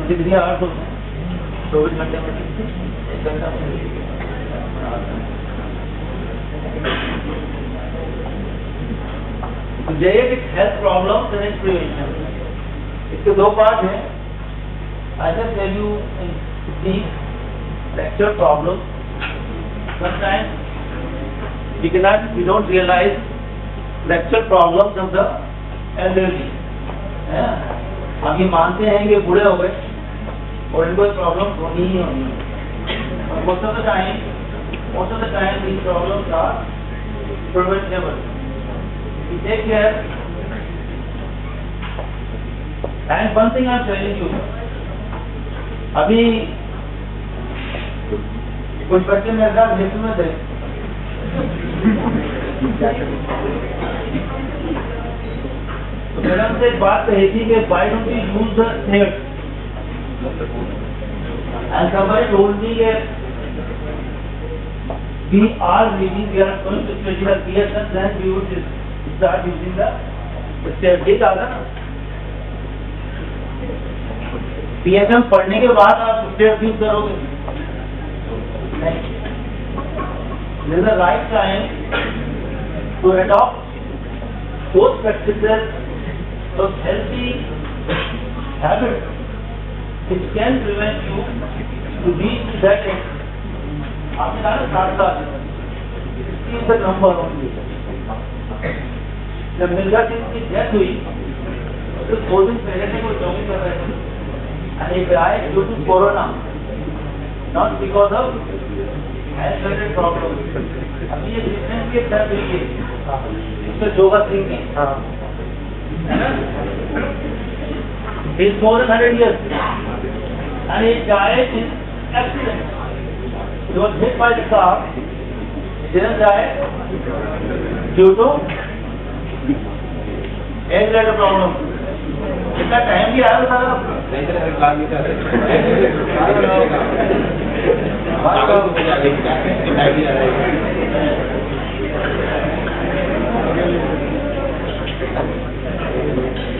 3 hours होते हैं 24 घंटे में 1 घंटा। Genetic health problems and its prevention, इसके 2 पार्ट हैं। I can tell you in deep fracture problem. Sometimes we don't realize fracture problems of the elderly। हम ये मानते हैं कि बूढ़े हो गए और इनको प्रॉब्लम होनी ही होनी है। most of the time these problems are preventable। We take care। And one thing I am telling you, अभी कुछ बच्चे मेरे साथ लिफ्ट में थे, तो मैडम से एक बात कही थी कि why don't you use the stairs? And somebody told me that we are going to study the PSS, then we would start using the stairs। ठीक आ ना? PSM पढ़ने के बाद आप stairs यूज करोगे नहीं। This is the right time to adopt those practices, those healthy habits which can prevent you to reach that end। आपने कहा ना 60 साल, is the number only। जब मिर्जा सिंह की डेथ हुई तो 2 दिन पहले से वो जॉगिंग कर रहे थे, and he died due to corona, not because of health related problem। अभी ये ट्रीटमेंट की डेथ हुई है, इसमें जोगा सिंह की, है ना? He is more than 100 years and he died in accident। He was hit by the car, he didn't die due to age related problem। इतना टाइम भी आया था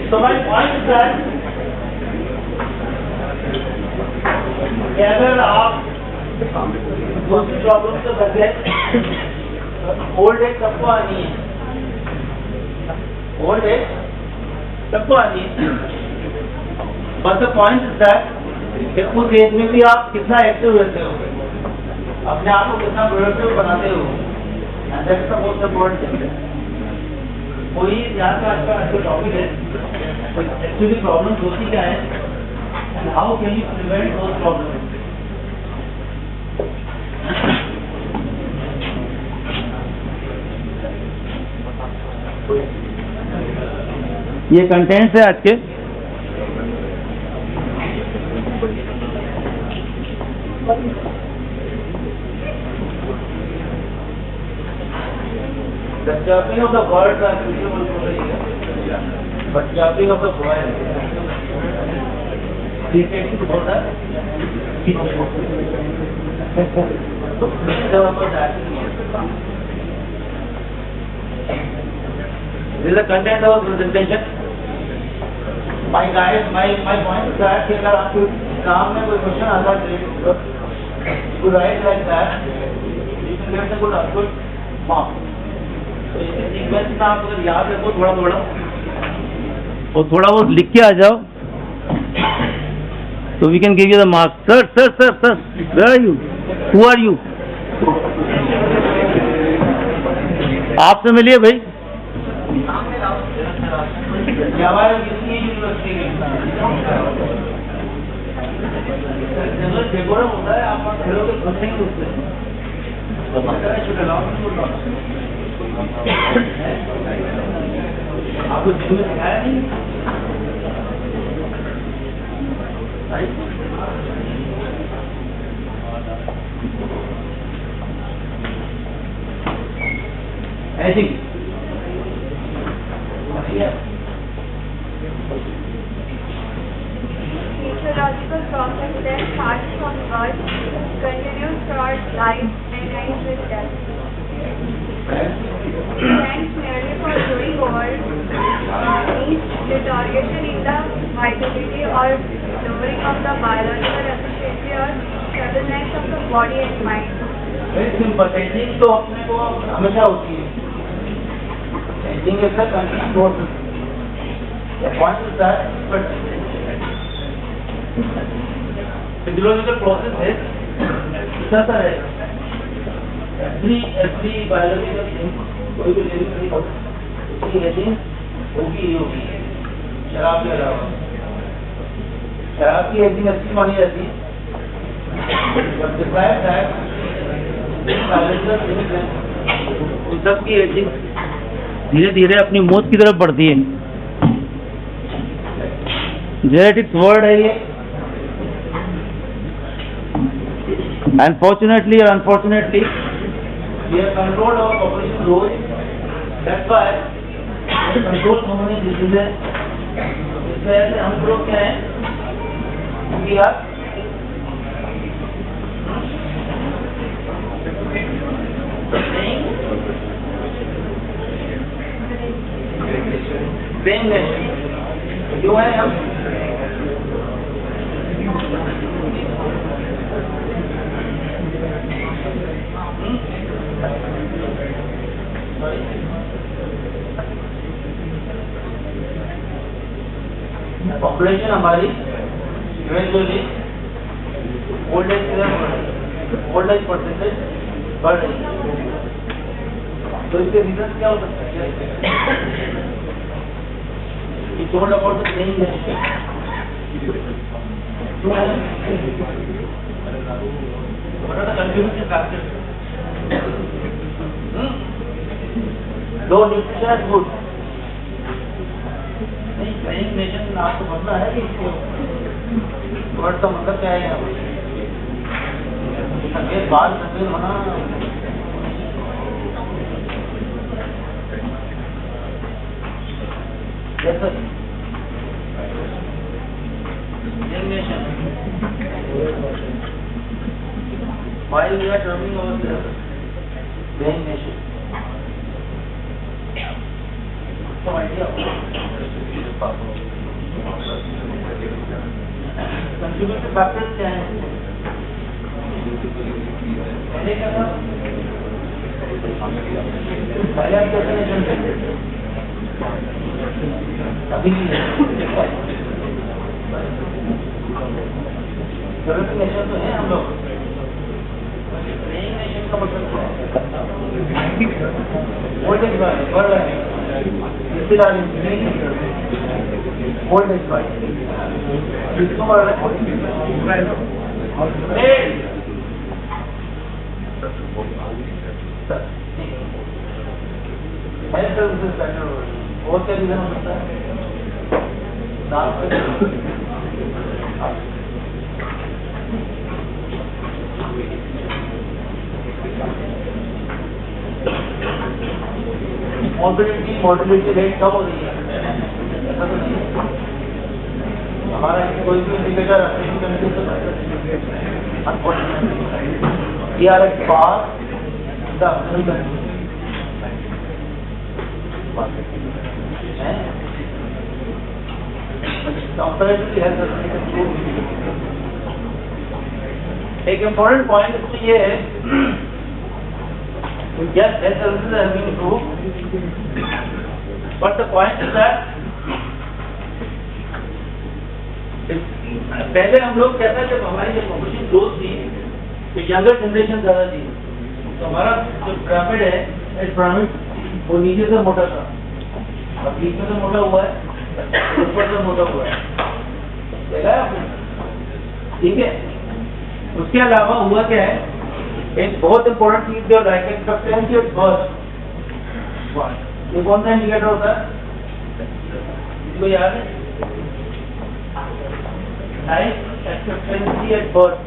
So my point is that अगर आप दूसरी प्रॉब्लम से बचे, old age सबको आनी है, ओल्ड एज सबको आनी है। But the point is that उस एज में भी आप कितना एक्टिव रहते हो, अपने आप को कितना प्रोडक्टिव बनाते हो, and that's the most important thing. कोई यहाँ का आज का टॉपिक है, एक्चुअली प्रॉब्लम्स होती क्या है and how can you prevent those problems. ये कंटेंट्स है आज के। The chirping of the birds are beautiful, but chirping of the birds, irritating to the This is the content of presentation। My guys, my point is that अगर आपके काम में कोई question आता है to write like that, you can get a good mark। तो इस sequence में आप अगर याद रखो थोड़ा थोड़ा और थोड़ा बहुत लिख के आ जाओ, तो we can give you the marks। Sir, where are you? Who are you? आपसे मिलिए भाई। डेकोरम होता है, आप खेलोगे खुद नहीं उससे, आपको जिम में सिखाया नहीं ऐसी physiological process that starts from birth, continues throughout life and ends with death। Thanks merely for doing over means deterioration in the vitality or lowering of the biological efficiency or stubbornness of the body and mind? Very simple, ageing तो अपने को हमेशा होती है, ageing is a continuous process, the point is that but physiological process है, चलता रहेगा, every biological thing कोई भी लिविंग थिंग उसकी एजिंग होगी ही होगी, शराब के अलावा। शराब की एजिंग अच्छी मानी जाती है, बट डिस्क्राइब दैट उन सब की एजिंग धीरे धीरे अपनी मौत की तरफ बढ़ती है। जेनेटिक्स वर्ड है ये, अनफॉर्चुनेटली और unfortunately we have controlled our population growth, that's why control होने डिसीजन। इस वजह से हम लोग क्या है कि आप प्रेम नेशन जो है हम पॉपुलेशन हमारी इवेंचुअली ओल्ड एज परसेंटेज बढ़ रही है, तो इसके रीजन क्या हो सकता है? You told about the same nation. What are the contributing factors? Low nutrition is good. नहीं, same nation आपको समझना है कि वर्ड का मतलब क्या है यहाँ पर? सफेद बाल सफेद होना yes sir. Young nation. Why we are terming ourselves young nation? Some idea? Contributing factors क्या हैं? पहले क्या था? पहले आप कैसे nation थे? अभी नेशन तो है हम लोग, नई नेशन का मतलब क्या है? ओल्ड एज बढ़ रहा है, रिश्तेदारी ओल्ड एज बढ़ किसको बढ़ रहा है? हेल्थ सर्विसेज बेटर हो रही है, और क्या रीजन हो सकता है? मोर्बिलिटी रेट कम हो रही है, ऐसा तो नहीं है। हमारा कोई भी indicator we are at par the एक इम्पोर्टेंट पॉइंट इसमें ये है, yes, health services have been improved, but the point is that पहले हम लोग कहते हैं जब हमारी जब पॉपुलेशन ग्रोथ थी तो यंगर जनरेशन ज्यादा थी, तो हमारा जो पिरामिड है इस पिरामिड वो नीचे से मोटा था, अब बीच में से मोटा हुआ है, ऊपर से मोटा हुआ है, देखा है आपने? ठीक है। उसके अलावा हुआ क्या है, एक बहुत इंपॉर्टेंट चीज जो है एक्सपेक्टेंसी ऑफ बर्थ, ये कौन सा इंडिकेटर होता है? इसको याद है? लाइफ एक्सपेक्टेंसी एट बर्थ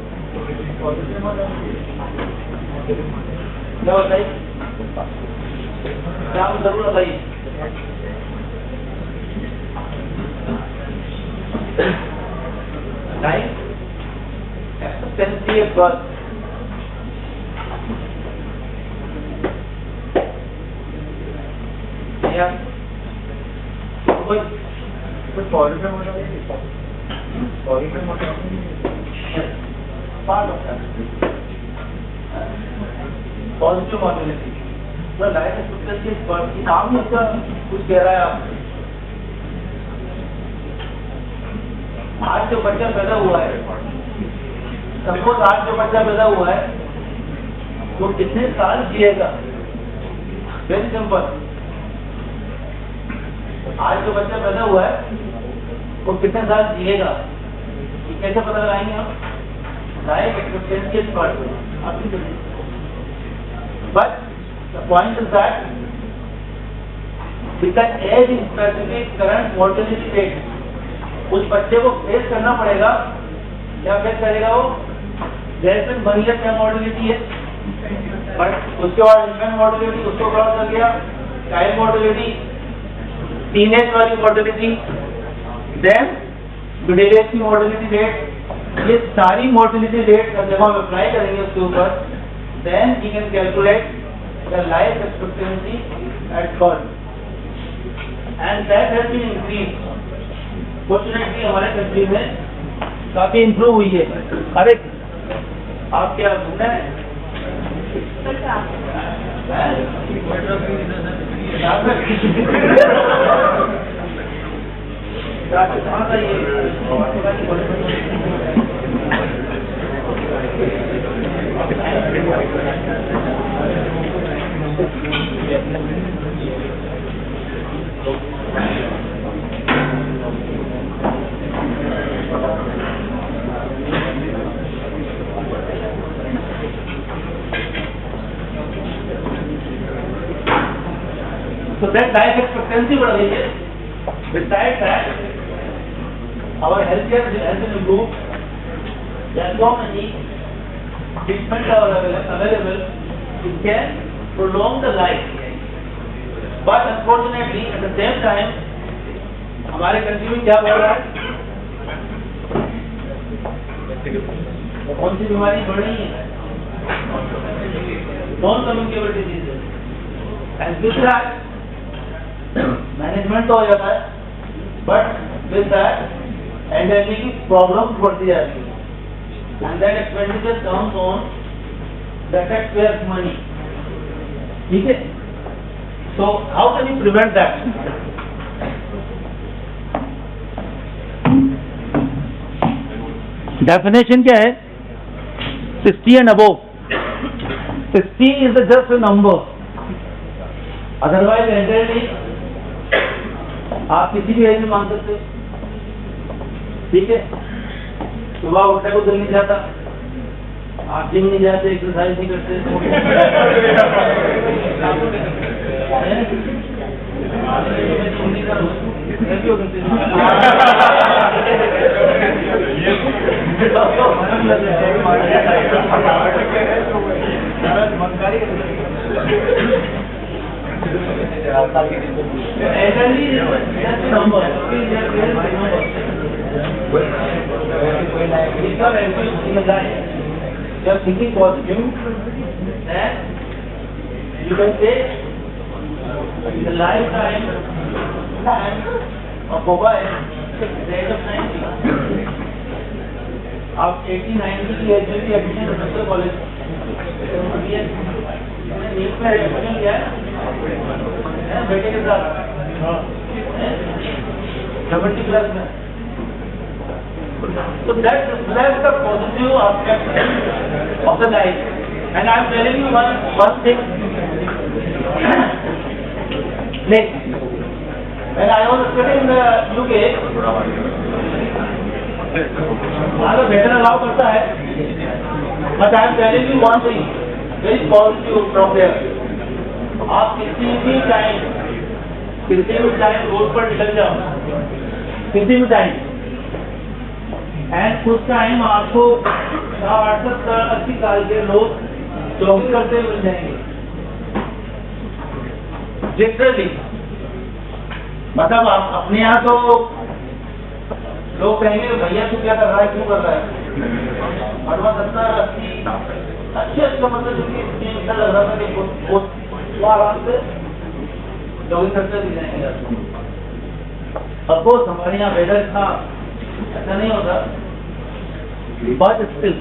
क्या होता है? क्या जरूर बताइए। लाइफ एक्सपेक्टेंसी एट बर्थ तो positive motivity part of that positive motivity तो लाइफ एक्सपेक्टेंसी नाम ही इसका कुछ कह रहा है आप। आज जो बच्चा पैदा हुआ है, सपोज आज जो बच्चा पैदा हुआ है वो कितने साल जिएगा, वेरी सिंपल। आज जो बच्चा पैदा हुआ है वो कितने साल जिएगा, ये कैसे पता लगाएंगे हम? Life expectancy is part. But the point is that with the age in specific current mortality rate, उस बच्चे को फेस करना पड़ेगा। क्या फेस करेगा वो? जैसे 1 ईयर क्या मोर्टेलिटी है, बट उसके बाद इन्फेंट मोर्टेलिटी उसको क्रॉस कर गया, चाइल्ड मोर्टेलिटी, टीनेज वाली मोर्टेलिटी, देन मिडिल एज की मोर्टेलिटी रेट। ये सारी मोर्टेलिटी रेट जब हम अप्लाई करेंगे उसके ऊपर, then we can calculate the life expectancy at birth, and that has been increase. Fortunately हमारे कंट्री में काफी इम्प्रूव हुई है। अरे आप क्या घूमना है? So that life expectancy बढ़ गई है. Besides that, our healthcare has been improved. There are so many treatments are available. It can prolong the life. But unfortunately, at the same time, हमारे कंट्री में क्या बढ़ रहा है? कौन सी बीमारी बढ़ रही है? Non communicable diseases. And with that, management तो हो जाता है, but with that endemic problem बढ़ती जाती है, and that expenditure comes on the taxpayers money. ठीक है, so how can you prevent that? Definition क्या है? 60 and above. 60 is just a number, otherwise entirely आप किसी भी एज में मान सकते हो. ठीक है, सुबह उठने को दिल नहीं जाता, आप जिम नहीं जाते, एक्सरसाइज नहीं करते, Just thinking positive, then you can say the lifetime of Boba is the age of 90. आप 80-90 की एज में भी एडमिशन कर सकते हो कॉलेज. नीट में एडमिशन लिया है बेटे के साथ 70+ में. So that's the positive aspect of the life. And I am telling you one thing. Next, when I was studying in the UK, आगे बेटर अलाउ करता है, but I am telling you one thing, very positive from there. आप किसी भी time road पर निकल जाओ, किसी भी टाइम, एंड उस टाइम आपको 60-80 साल के लोग जॉब करते मिल जाएंगे. लिटरली, मतलब आप अपने यहाँ तो लोग कहेंगे भैया तू क्या कर रहा है, क्यों कर रहा है, और वह 70-80 अच्छे मतलब जो लग रहा था कि वो आराम से जॉगिंग करते भी जाएंगे. सपोज हमारे यहाँ वेदर था, ऐसा नहीं होता, बट स्टिल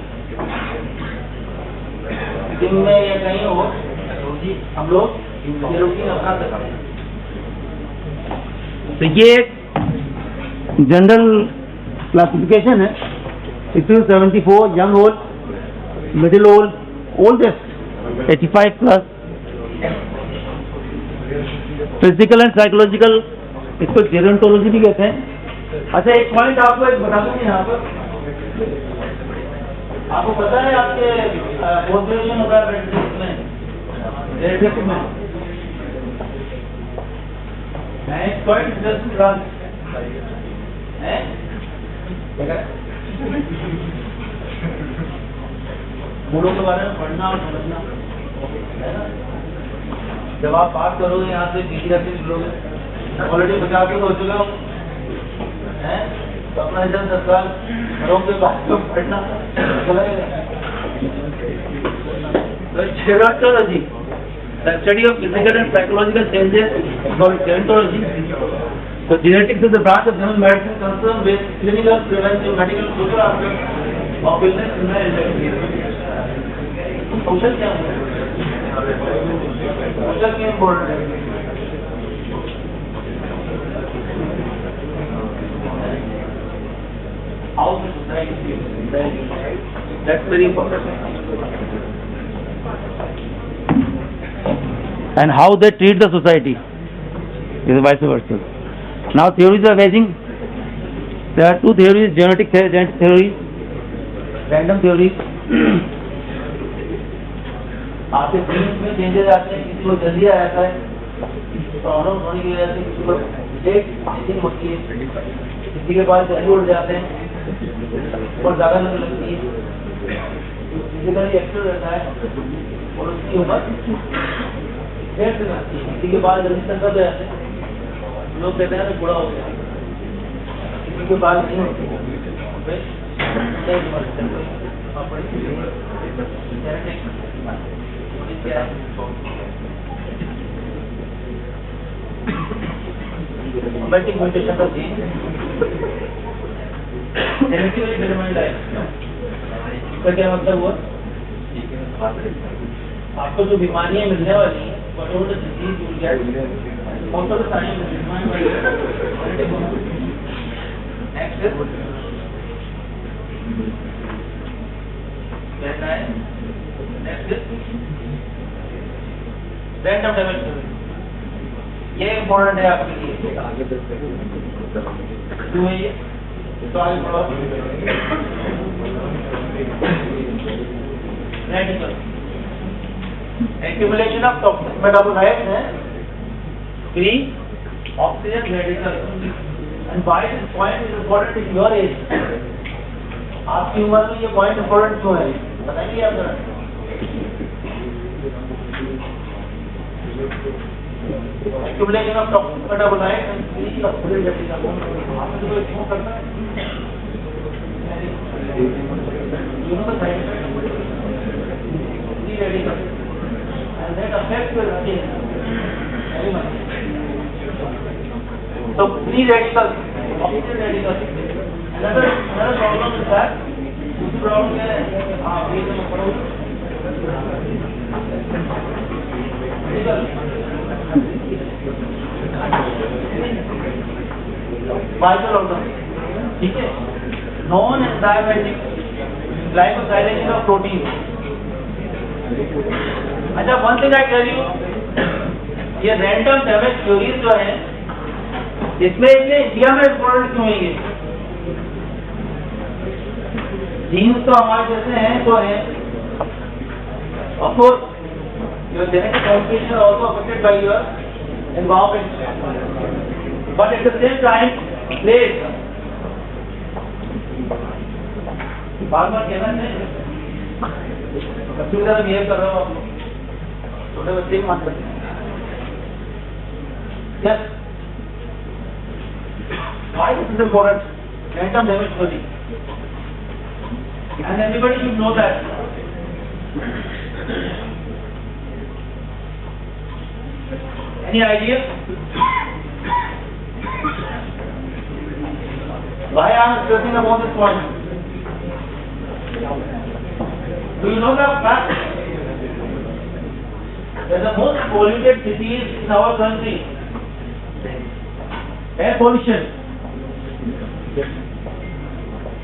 जिम में या कहीं हो हम लोग ये रूटीन अपना सकते हैं। तो ये एक जनरल क्लासिफिकेशन है, 1674, young old, middle old, oldest 85 plus, physical and psychological, इसको जेरोंटोलॉजी भी कहते हैं। अच्छा, एक पॉइंट आपको एक बता दूं यहाँ पर, आपको पता है आपके पोस्ट ग्रेजुएशन होगा रेडिक्स में पॉइंट 10 क्लास है, मूडों के बारे में पढ़ना और समझना है ना। जब आप बात करोगे यहाँ से पीजीआरटी निकलोगे, ऑलरेडी 50 हो चुका हूँ, तो अपना इधर 10 साल घरों के बारे में पढ़ना gerontology, the study of physical and psychological changes called gerontology. So genetics is the branch of general medicine concerned with clinical, preventive, medical, social aspects of illness in the elderly. Social क्या है? Social क्या important है? How the society is, that's very important. and how they treat the society is vice versa. Now theories are rising. There are two theories, genetic theories, random theory. आपके jeans में changes आते हैं, किसी को जल्दी आ जाता है प्रॉब्लम होने की वजह से, किसी को एक चीज होती है, किसी के पास जल्दी उड़ जाते हैं और ज्यादा लग लगती है, फिजिकली एक्टिव रहता है और उसकी उम्र देर से लगती है, किसी के पास जल्दी तक हो जाते हैं, लोग कहते हैं बूढ़ा हो गया, किसी के पास नहीं होती म्यूटेशन का जीन जेनेटिकली डिटरमाइंड है। इसका क्या मतलब हुआ? आपको जो बीमारियां मिलने वाली हैं, whatever the disease you will get, most of the time determined by your genetic component. Next is next is random damage. ये इम्पोर्टेंट है आपके लिए, क्यों है ये? तो आगे बढ़ो। Radical accumulation of toxic metabolites है, free oxygen radical, and why this point is important in your age? आपकी उम्र में ये पॉइंट इम्पोर्टेंट क्यों है, बताएंगे आप जरा? Accumulation of toxic metabolites and free oxygen radical. आपको जो क्यों करता है? You know the side effect? Free radical, and that affects your skin very much. So free radical, oxygen radical. Another problem is that दूसरी problem क्या है? आप ये जो पढ़ोगे वाइटल ऑर्गन, ठीक है, non enzymatic glycosylation of protein. अच्छा, one thing I tell you, ये रैंडम डैमेज थ्योरीज जो है, इसमें इंडिया में इम्पोर्टेंट क्यों है? ये जीन्स तो हमारे जैसे हैं तो हैं, of course your genetic composition are also affected by your environment, but at the same time place, बार बार कहना चाहिए बच्चों की तरह बिहेव कर रहे हो आप लोग, छोटे बच्चे ही मान सकते हैं। Yes, why this is important? Random damage theory, and everybody should know that. Any idea? Why I am stressing about this point? Do you know the fact that the most polluted cities in our country, air pollution,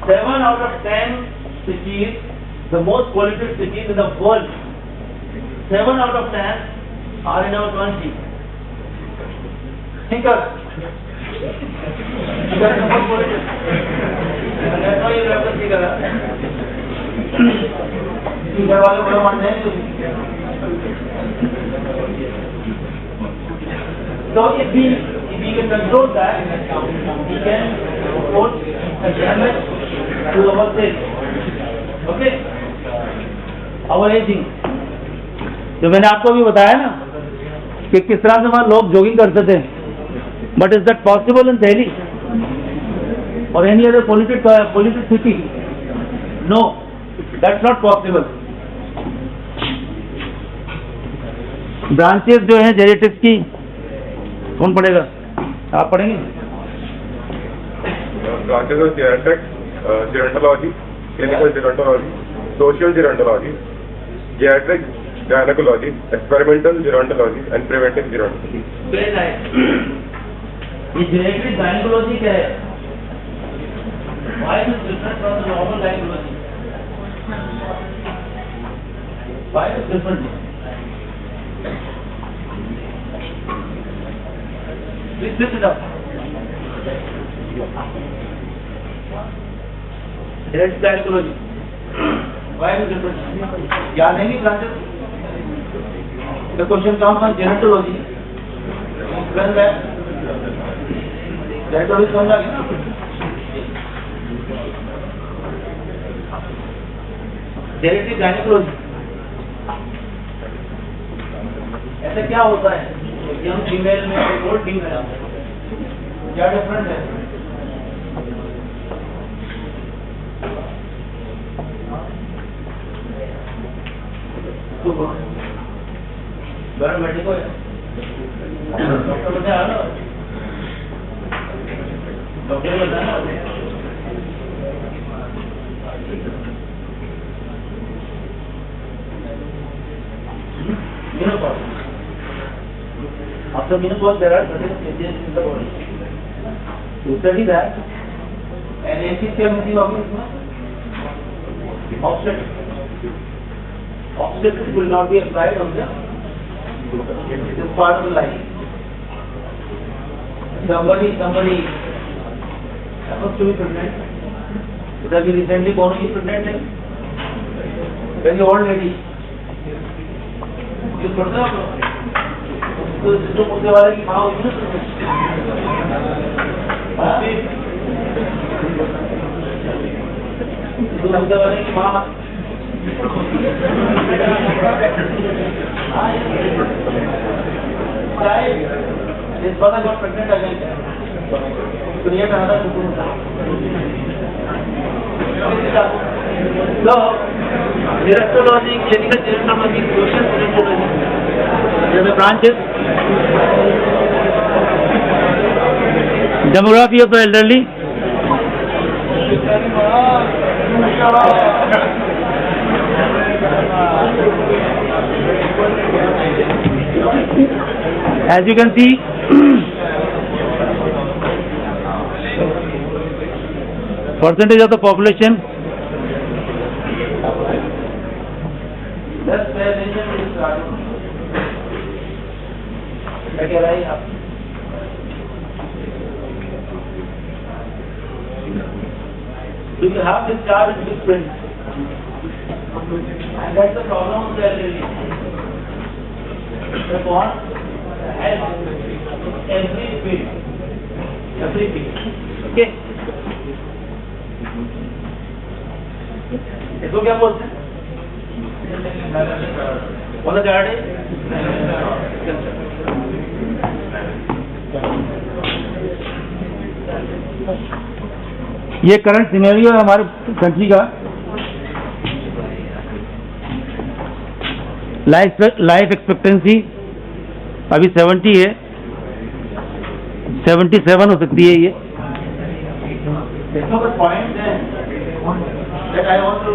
7 out of 10 cities, the most polluted cities in the world, 7 out of 10 are in our country. Think of because it's more polluted. And that's why you have to figure out. घर वाले बड़ा मानते हैं so if we can control that, we can put a damage to our cells. Okay? Our aging. जो मैंने आपको भी बताया ना कि किस तरह से वहाँ लोग जॉगिंग करते थे, but is that possible in Delhi और any other polluted city? No, that's not possible. Branches जो हैं जेनेटिक्स की, कौन पढ़ेगा? आप पढ़ेंगे? Branches of genetics, gerontology, clinical gerontology, social gerontology, geriatric gynecology, experimental gerontology, and preventive gerontology. Very nice. ये genetic gynecology क्या है? Why is it different from the normal gynecology? Why is it different? Please listen up. Genetic gynecology. Why is it different? याद है नहीं branches? The question comes on gerontology. When that gerontology समझा गया? Genetic gynecology. ऐसा क्या होता है? Young female में ओल्ड फीमेल क्या डिफरेंस है? गरम मेडिको है डॉक्टर बताया ना, डॉक्टर बताया ना. Menopause. After menopause, there are certain changes in the body. To study that, an ACCMC obstetrics will not be applied on this part of the life. Somebody happens to be pregnant. Because we recently born is pregnant, very old lady. You put the तो जिसको मुझे वाले की माँ होगी ना, तो मुझे वाले की माँ इस बात का प्रेग्नेंट आ गई तो ये कहना था तो gerontology, clinical gerontology, social gerontology. There are branches. Demography of the elderly. As you can see, percentage of the population. That's where nation is starting. क्या रहा है आप? Do you have this chart in big print? And that's the problem of the elderly. The bond has every bit. Okay. इसको क्या बोलते हैं? कौन सा चार्ट है? ये करंट सिनेरियो है हमारे कंट्री का. लाइफ एक्सपेक्टेंसी अभी 70 है, 77 हो सकती है ये. There's no point then that I want to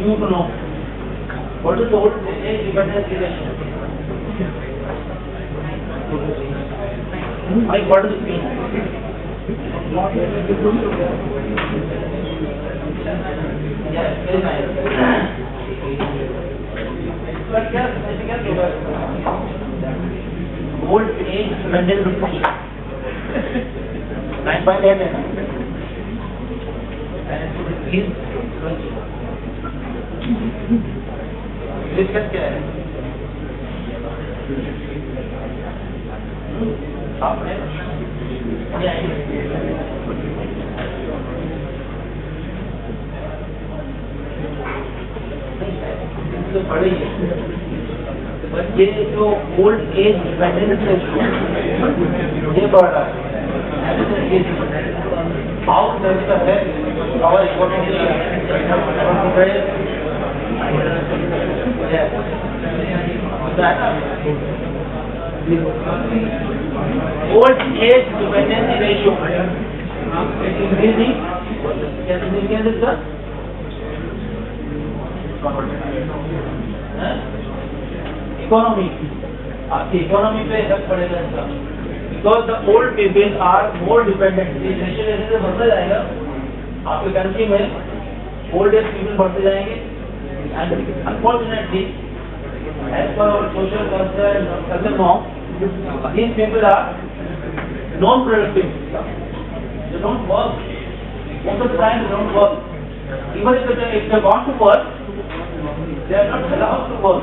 you to know. What is the old age dependence relation? Like what does it mean? Yes, very nice. But क्या significance होगा? Old age dependence relation. 9.8 है ना? Discuss क्या है? आपने तो पढ़ी है, बट ये जो ओल्ड एज डिपेंडेंस है ये बढ़ रहा है। How does the health our economy old age dependency ratio is increasing. क्या significance is that? Economy, आपकी economy पे इफेक्ट पड़ेगा इसका, because the old people are more dependent. ये ratio जैसे से बढ़ता जाएगा आपके कंट्री में ओल्ड एज पीपल बढ़ते जाएंगे and unfortunately as per our social culture norm these people are non-productive. They don't work. Most of the time they don't work. Even if they want to work, they are not allowed to work.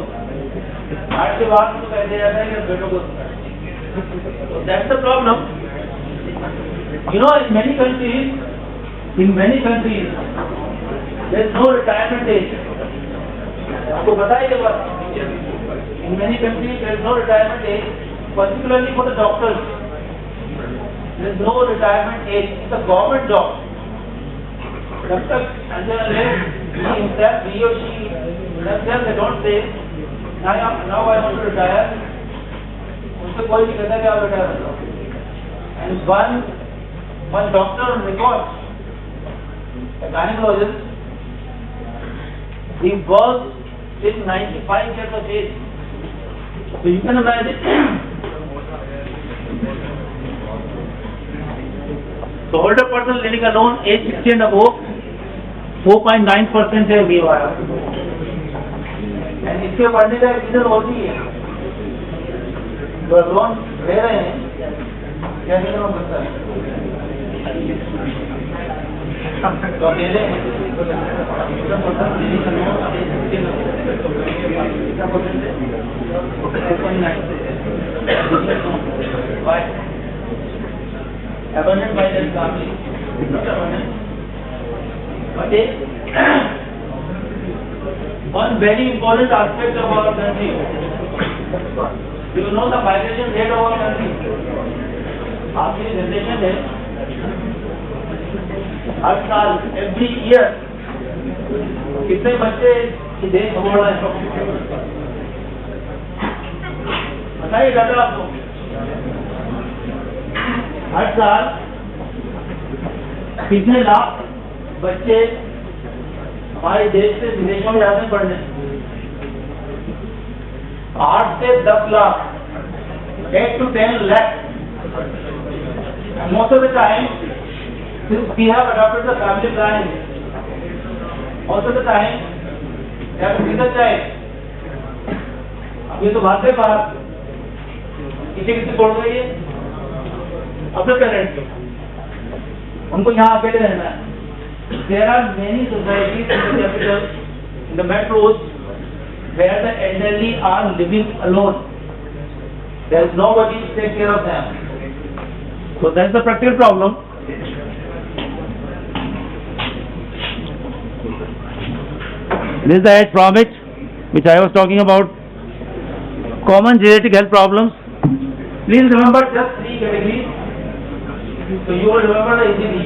आज के बाद तो कह दिया जाता है कि बेटों को that's the problem. You know, in many countries there is no retirement age. आपको पता है ये बात? In many countries there is no retirement age, particularly for the doctors. There is no retirement age. It's a government job. जब तक he or she themselves they don't say now I want to retire. उनसे कोई नहीं कहता कि आप retire हो. And one doctor on record, a gynecologist, he works till 95 years of age. So you can imagine. So older person living alone, age 60 and above, 4.9% है भी हुआ है. And इसके बढ़ने का रीजन होती है जो लोन ले रहे हैं क्या रीजन हो सकता है? तो अकेले abandoned by their family, not abandoned, but one very important aspect of our country. Do you know the migration rate of our country? आपकी जनरेशन है हर साल every year कितने बच्चे देश छोड़ रहे हैं? बताइए दादा आपको हर साल कितने लाख बच्चे हमारे देश से विदेशों में जाते हैं पढ़ने? 8 से 10 lakh, 8 to 10 lakh. And most of the time, since we have adopted the family planning, most of the time, they have to be the child. अब ये तो बात है बाहर किसी छोड़ गई है अपने पेरेंट्स को, उनको यहाँ अकेले रहना है. There are many societies in the capital, in the metros, where the elderly are living alone. There is nobody to take care of them. So that's the practical problem. This is the age from it, which I was talking about. Common genetic health problems. Please remember just 3 categories. So you will remember the easily.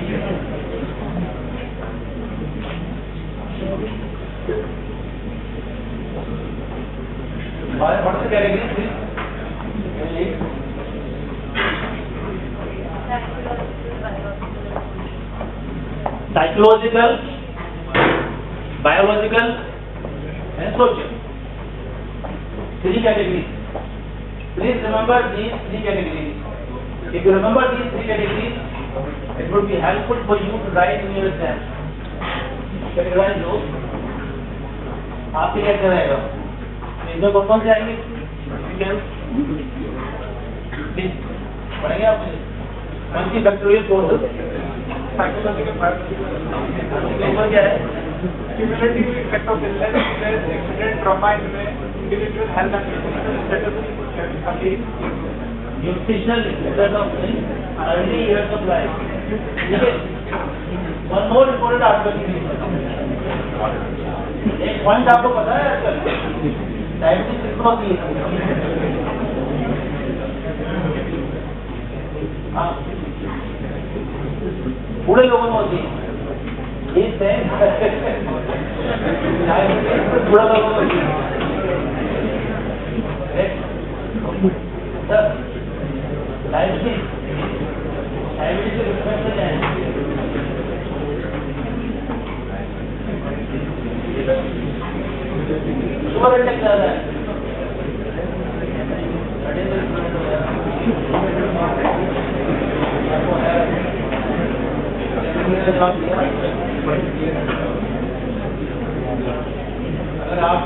What is the category, please? psychological, biological, and social. Three categories. Please remember these three categories. If you remember these three categories, it would be helpful for you to write in your exam. Categorize लो, आपके लिए अच्छा रहेगा. इनमें कौन से आएंगे? Please, पढ़ेंगे आप मुझे. Monthly factorial courses. ऊपर क्या है? Cumulative effect of illness, stress, accident, trauma in individual health and status. Nutritional effect of early years of life. ठीक है? One more important aspect is एक पॉइंट आपको पता है आजकल डायबिटीज कितना होती है? हाँ, बूढ़े लोगों में होती है. इस डायबिटीज बूढ़े लोगों में होती है. सर, डायबिटीज के रिस्पेक्ट में है. शुगर अटैक ज्यादा है. अगर आप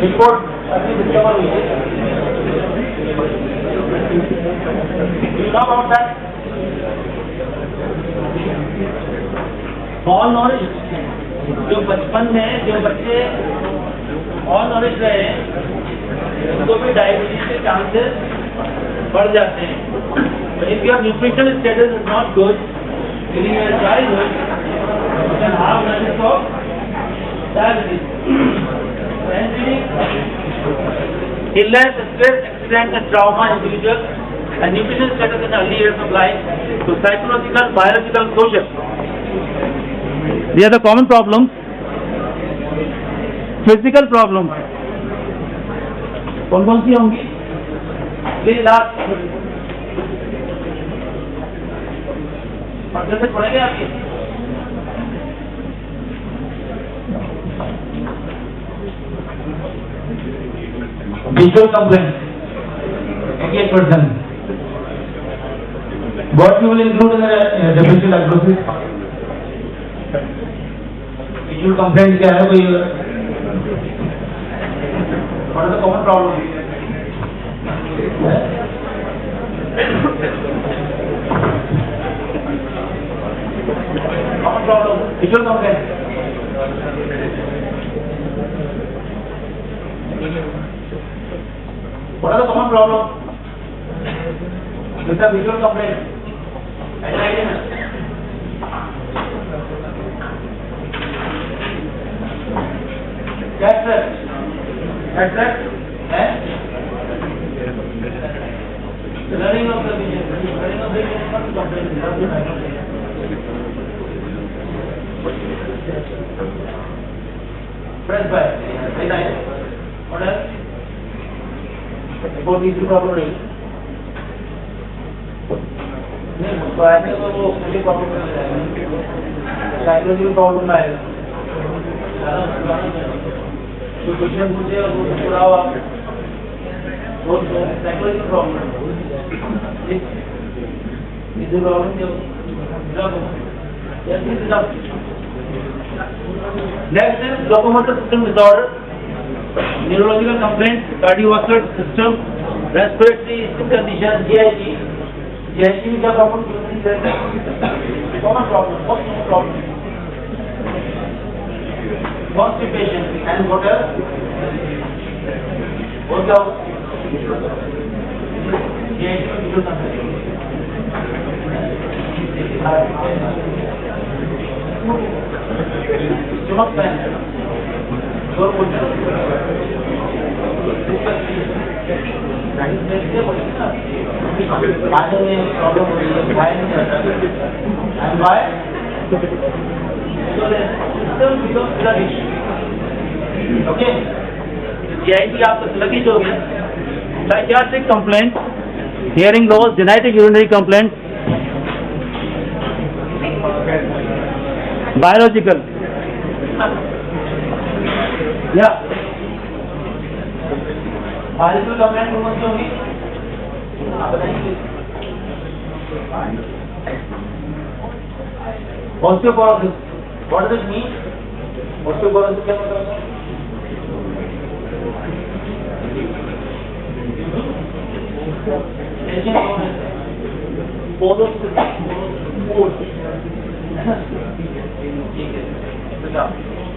रिपोर्ट अभी डिस्कवर हुई है. ऑल नॉलेज जो बचपन में जो बच्चे ऑल नॉलेज रहे हैं उनको भी डायबिटीज के चांसेस बढ़ जाते हैं. If your nutritional status is not good during your childhood you can have rise of diabetes. Illness, stress, accident, and trauma individual, and nutrition status in early years of life, to psychological, biological, social. These are the common problems. Physical problems. कौन सी होंगी? Please last पढ़ते से पढ़ेंगे आपकी. Visual complaints, 88%. What you will include in the differential diagnosis? Visual complaint क्या है कोई? What is the common problem? Common problem, visual complaint. What are the common problems with the visual complaint? Any idea? Cataract and blurring of the vision. Blurring of the vision is not a complaint. Press by. Very nice. What else? वो तीसरी problem नहीं तो आने तो वो पूरी problem में जाएगा. साइकोलॉजिकल प्रॉब्लम में आएगा. तो क्वेश्चन पूछे और वो पूरा आप वो साइकोलॉजिकल प्रॉब्लम तीसरी प्रॉब्लम जो नेक्स्ट है locomotor system disorder, neurological complaints, cardiovascular system, respiratory condition, GIG. GIG में क्या problem? Common problem. What problem? Constipation and what else? और क्या? GIG में visual complaint. Stomach pain. Your question. खाने में प्रॉब्लम हो रही है, खाए नहीं जाता, and why? So the system becomes sluggish. Okay? GIT आपका sluggish हो गया. Psychiatric complaint, hearing loss, genetic urinary complaint, biological. Yeah. Biological complaint कौन सी होगी? आप बताइए. Osteoporosis. What does it mean? Osteoporosis क्या मतलब है?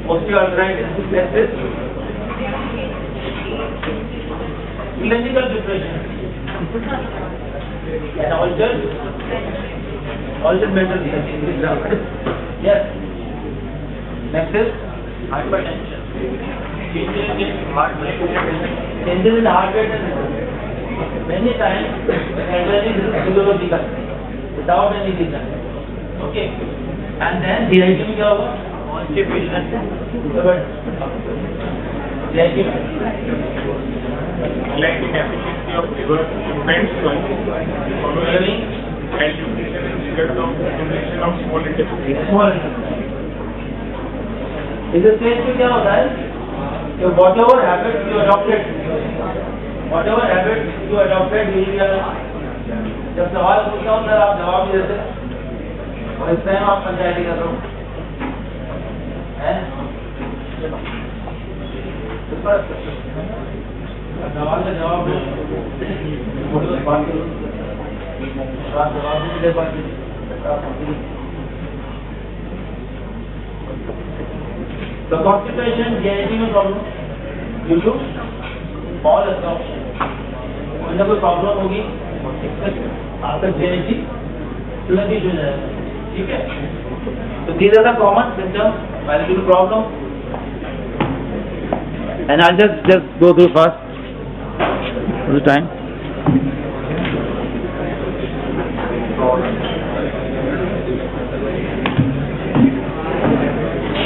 Osteoarthritis, clinical depression, and altered mental state. Yes. Next is hypertension. Changes in heart rate. Changes in heart rate and many times elderly is physiological without any reason. Okay. And then GIT में क्या होगा? Constipation. GIT में Lack efficiency of liver prevents following calcification and result of formation of small intestine. small intestine. इस stage में क्या होता है कि whatever habits you adopted will be जब सवाल पूछता हूँ सर आप जवाब नहीं देते और इस टाइम आप पंचायती कर रहे हो हैं सवाल का जवाब दो बात करो जवाब भी दे पाते The constipation, GIT में problem due to bowel absorption. कोई ना कोई problem होगी, आपका GIT sluggish हो जाएगा, ठीक है? So these are the common symptoms while due to problem. And I'll just go through fast for the time.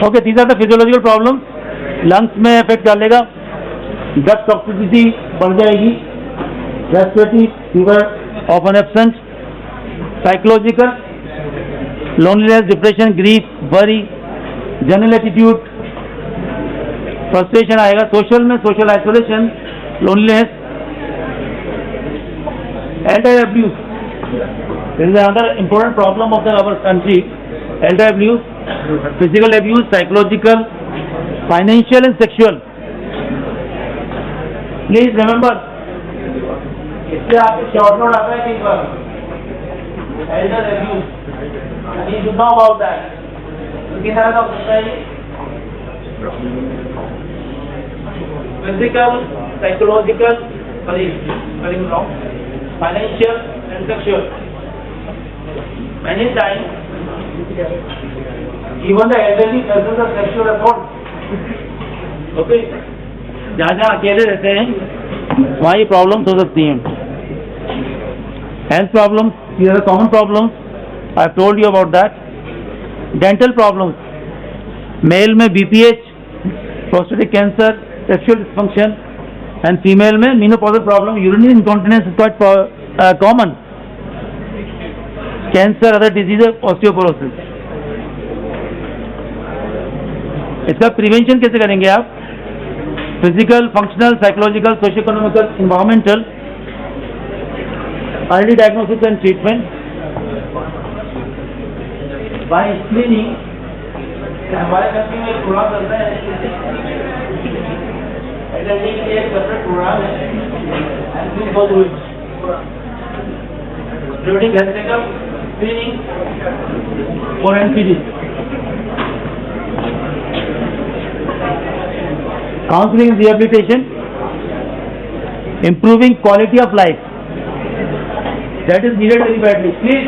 Okay, these are the physiological problems. Lungs में effect डालेगा, gut toxicity बढ़ जाएगी, respiratory fever often absent, psychological, loneliness, depression, grief, worry, general attitude, frustration आएगा, social में social isolation, loneliness, elder abuse. This is another important problem of our country. Elder abuse, physical abuse, psychological, financial and sexual. Please remember, इससे आपको short note आता है कई बार. Elder abuse. You should know about that. किस तरह का हो सकता है ये? Physical, psychological, financial and sexual. Many times, even the elderly persons are sexual assault. Okay? जहाँ अकेले रहते हैं वहाँ ये प्रॉब्लम्स हो सकती हैं. Health problems, these are the common problems. I have told you about that. Dental problems, male में BPH, prostate cancer, sexual dysfunction, and female में menopausal problem, urinary incontinence is quite common. Cancer, other diseases, osteoporosis. इसका prevention कैसे करेंगे आप? Physical, functional, psychological, socio economical, environmental, early diagnosis and treatment, by screening. हमारे country में एक programme चलता है एलर्जी के लिए, एक सेपरेट प्रोग्राम है and please go through it. Including health checkup, screening for NCD. Counseling and rehabilitation, improving quality of life, that is needed very badly. Please